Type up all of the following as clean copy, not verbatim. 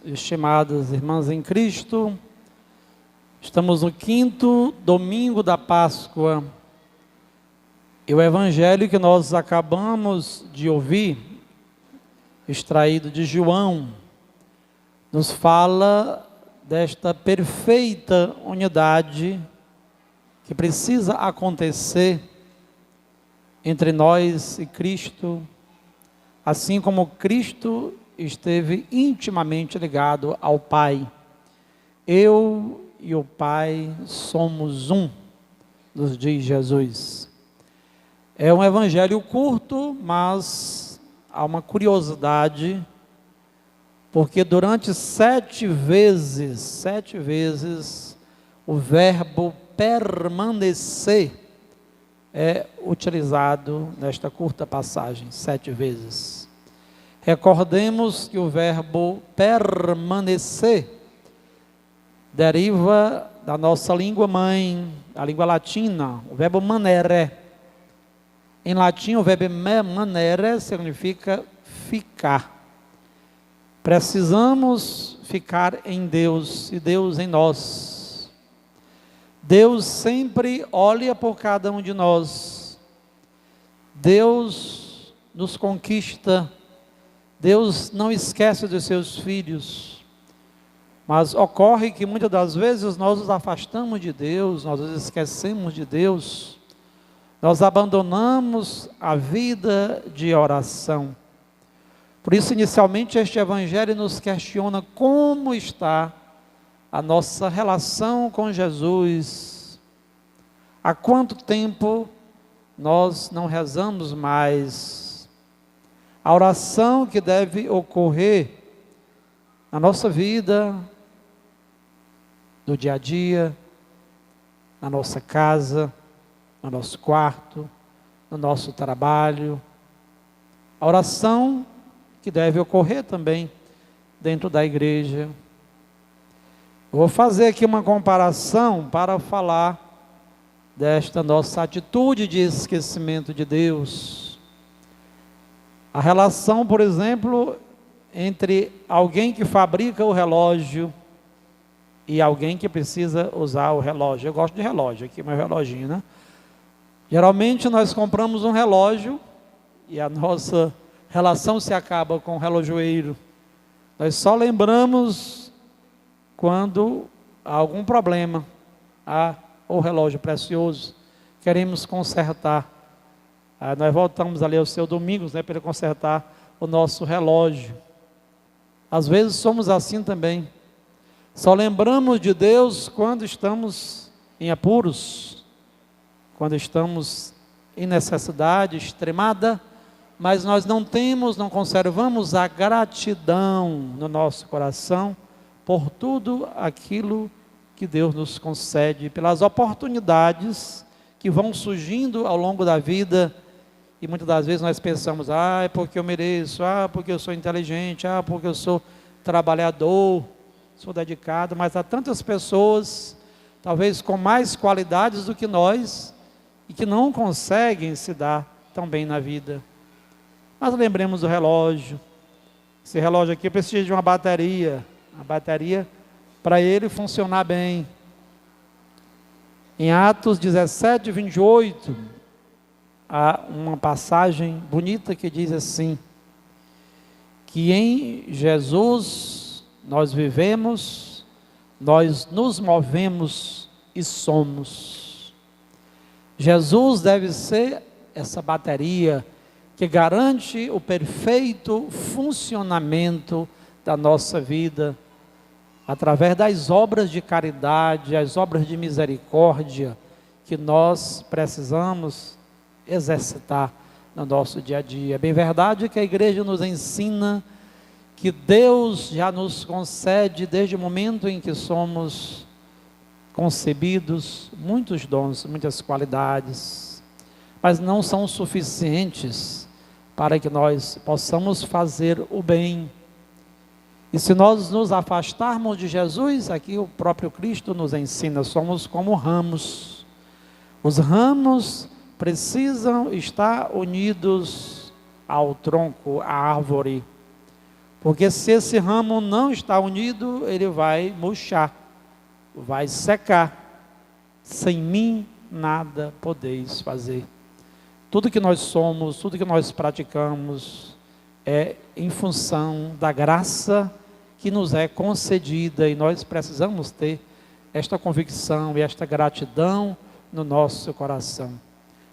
estimadas irmãs em Cristo, estamos no 5º domingo da Páscoa e o Evangelho que nós acabamos de ouvir, extraído de João, nos fala desta perfeita unidade que precisa acontecer entre nós e Cristo, assim como Cristo esteve intimamente ligado ao Pai. Eu e o Pai somos um, nos diz Jesus. É um evangelho curto, mas há uma curiosidade, porque durante 7 vezes, o verbo permanecer é utilizado nesta curta passagem, 7 vezes. Recordemos que o verbo permanecer deriva da nossa língua mãe, a língua latina, o verbo manere. Em latim, o verbo manere significa ficar. Precisamos ficar em Deus e Deus em nós. Deus sempre olha por cada um de nós. Deus nos conquista. Deus não esquece dos seus filhos. Mas ocorre que muitas das vezes nós nos afastamos de Deus, nós nos esquecemos de Deus. Nós abandonamos a vida de oração. Por isso, inicialmente, este Evangelho nos questiona como está a nossa relação com Jesus. Há quanto tempo nós não rezamos mais? A oração que deve ocorrer na nossa vida, no dia a dia, na nossa casa, no nosso quarto, no nosso trabalho. A oração que deve ocorrer também dentro da igreja. Vou fazer aqui uma comparação para falar desta nossa atitude de esquecimento de Deus. A relação, por exemplo, entre alguém que fabrica o relógio e alguém que precisa usar o relógio. Eu gosto de relógio, aqui meu reloginho, né? Geralmente nós compramos um relógio e a nossa relação se acaba com o relojoeiro. Nós só lembramos quando há algum problema, o relógio precioso, queremos consertar. Nós voltamos ali ao seu Domingos, para ele consertar o nosso relógio. Às vezes somos assim também. Só lembramos de Deus quando estamos em apuros, quando estamos em necessidade extremada, mas nós não conservamos a gratidão no nosso coração por tudo aquilo que Deus nos concede, pelas oportunidades que vão surgindo ao longo da vida, e muitas das vezes nós pensamos, é porque eu mereço, porque eu sou inteligente, porque eu sou trabalhador, sou dedicado, mas há tantas pessoas, talvez com mais qualidades do que nós, e que não conseguem se dar tão bem na vida. Mas lembremos do relógio. Esse relógio aqui precisa de uma bateria. A bateria, para ele funcionar bem. Em Atos 17, 28, há uma passagem bonita que diz assim, que em Jesus nós vivemos, nós nos movemos e somos. Jesus deve ser essa bateria que garante o perfeito funcionamento da nossa vida, através das obras de caridade, as obras de misericórdia, que nós precisamos exercitar no nosso dia a dia. É bem verdade que a igreja nos ensina que Deus já nos concede, desde o momento em que somos concebidos, muitos dons, muitas qualidades, mas não são suficientes para que nós possamos fazer o bem. E se nós nos afastarmos de Jesus, aqui o próprio Cristo nos ensina, somos como ramos. Os ramos precisam estar unidos ao tronco, à árvore. Porque se esse ramo não está unido, ele vai murchar, vai secar. Sem mim nada podeis fazer. Tudo que nós somos, tudo que nós praticamos é em função da graça que nos é concedida, e nós precisamos ter esta convicção e esta gratidão no nosso coração.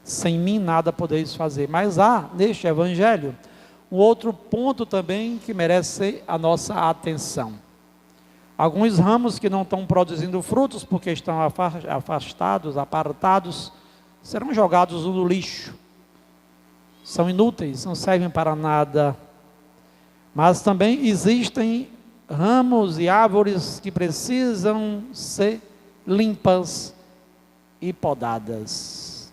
Sem mim nada podeis fazer. Mas há neste evangelho um outro ponto também que merece a nossa atenção. Alguns ramos que não estão produzindo frutos porque estão afastados, apartados, serão jogados no lixo. São inúteis, não servem para nada. Mas também existem ramos e árvores que precisam ser limpas e podadas.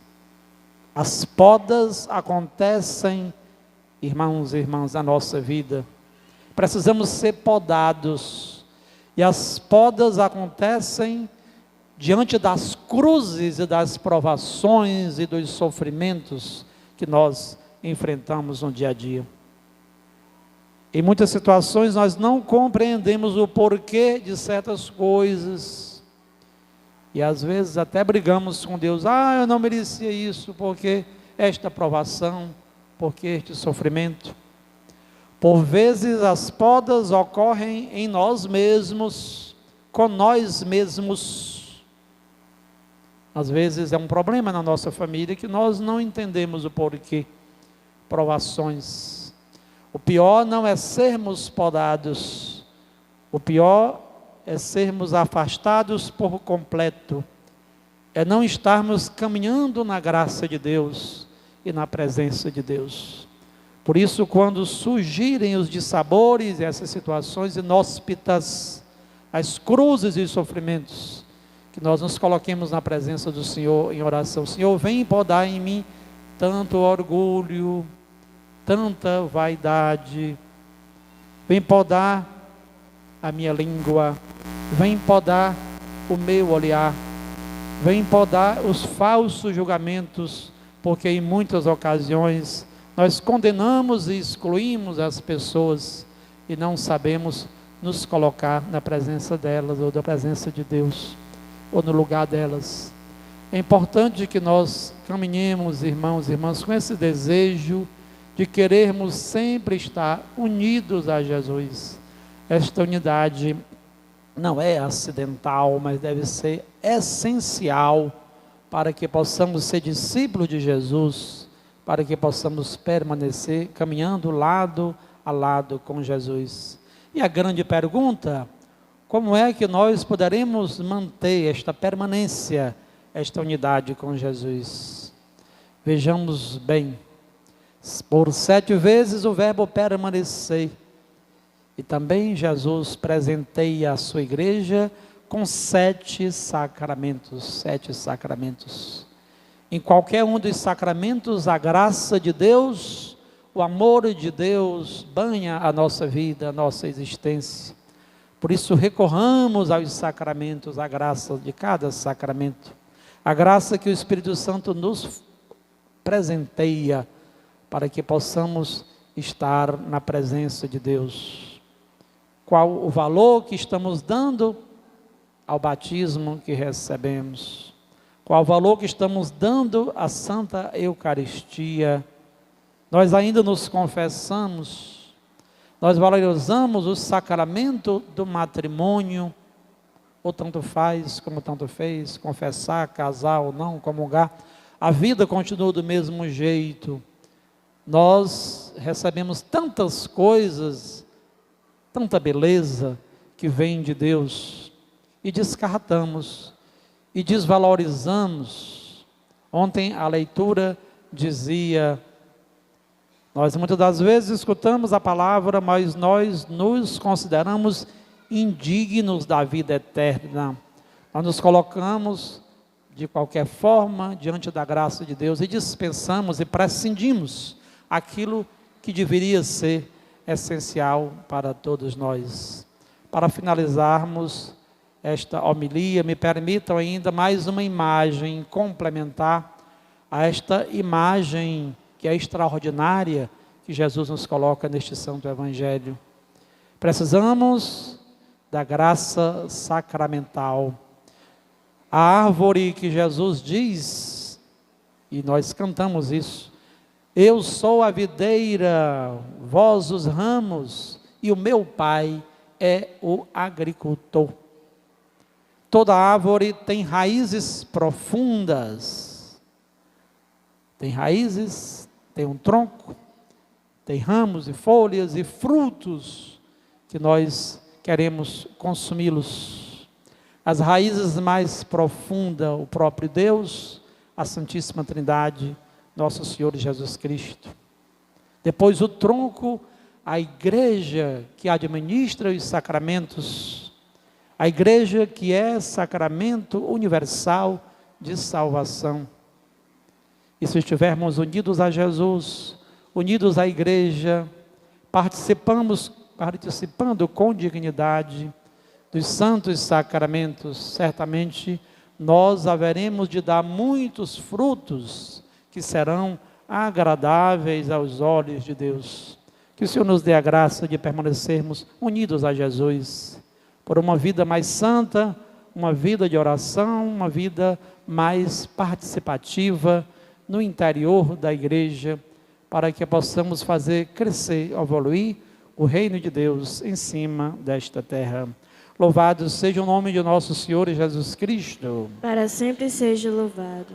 As podas acontecem, irmãos e irmãs, na nossa vida. Precisamos ser podados. E as podas acontecem diante das cruzes e das provações e dos sofrimentos que nós enfrentamos no dia a dia. Em muitas situações nós não compreendemos o porquê de certas coisas. E às vezes até brigamos com Deus. Eu não merecia isso, porque esta provação, porque este sofrimento. Por vezes as podas ocorrem em nós mesmos, com nós mesmos. Às vezes é um problema na nossa família que nós não entendemos o porquê. Provações. O pior não é sermos podados, o pior é sermos afastados por completo, é não estarmos caminhando na graça de Deus e na presença de Deus. Por isso, quando surgirem os dissabores, essas situações inóspitas, as cruzes e os sofrimentos, que nós nos coloquemos na presença do Senhor em oração. Senhor, vem podar em mim tanto orgulho, tanta vaidade, vem podar a minha língua, vem podar o meu olhar, vem podar os falsos julgamentos, porque em muitas ocasiões nós condenamos e excluímos as pessoas e não sabemos nos colocar na presença delas, ou da presença de Deus, ou no lugar delas. É importante que nós caminhemos, irmãos e irmãs, com esse desejo de querermos sempre estar unidos a Jesus. Esta unidade não é acidental, mas deve ser essencial para que possamos ser discípulos de Jesus, para que possamos permanecer caminhando lado a lado com Jesus. E a grande pergunta, como é que nós poderemos manter esta permanência, esta unidade com Jesus? Vejamos bem. Por 7 vezes o verbo permanecer. E também Jesus presenteia a sua igreja com 7 sacramentos. 7 sacramentos. Em qualquer um dos sacramentos, a graça de Deus, o amor de Deus banha a nossa vida, a nossa existência. Por isso recorramos aos sacramentos, à graça de cada sacramento. A graça que o Espírito Santo nos presenteia, para que possamos estar na presença de Deus. Qual o valor que estamos dando ao batismo que recebemos? Qual o valor que estamos dando à Santa Eucaristia? Nós ainda nos confessamos, nós valorizamos o sacramento do matrimônio, ou tanto faz como tanto fez, confessar, casar ou não, comungar, a vida continua do mesmo jeito. Nós recebemos tantas coisas, tanta beleza que vem de Deus, e descartamos, e desvalorizamos. Ontem a leitura dizia, nós muitas das vezes escutamos a palavra, mas nós nos consideramos indignos da vida eterna. Nós nos colocamos de qualquer forma diante da graça de Deus e dispensamos e prescindimos aquilo que deveria ser essencial para todos nós. Para finalizarmos esta homilia, me permitam ainda mais uma imagem complementar a esta imagem que é extraordinária que Jesus nos coloca neste Santo Evangelho. Precisamos da graça sacramental. A árvore que Jesus diz, e nós cantamos isso: eu sou a videira, vós os ramos, e o meu Pai é o agricultor. Toda árvore tem raízes profundas. Tem raízes, tem um tronco, tem ramos e folhas e frutos que nós queremos consumi-los. As raízes mais profundas, o próprio Deus, a Santíssima Trindade, nosso Senhor Jesus Cristo. Depois o tronco, a igreja que administra os sacramentos, a igreja que é sacramento universal de salvação. E se estivermos unidos a Jesus, unidos à igreja, participando com dignidade dos santos sacramentos, certamente nós haveremos de dar muitos frutos que serão agradáveis aos olhos de Deus. Que o Senhor nos dê a graça de permanecermos unidos a Jesus, por uma vida mais santa, uma vida de oração, uma vida mais participativa no interior da igreja, para que possamos fazer crescer, evoluir o reino de Deus em cima desta terra. Louvado seja o nome de nosso Senhor Jesus Cristo. Para sempre seja louvado.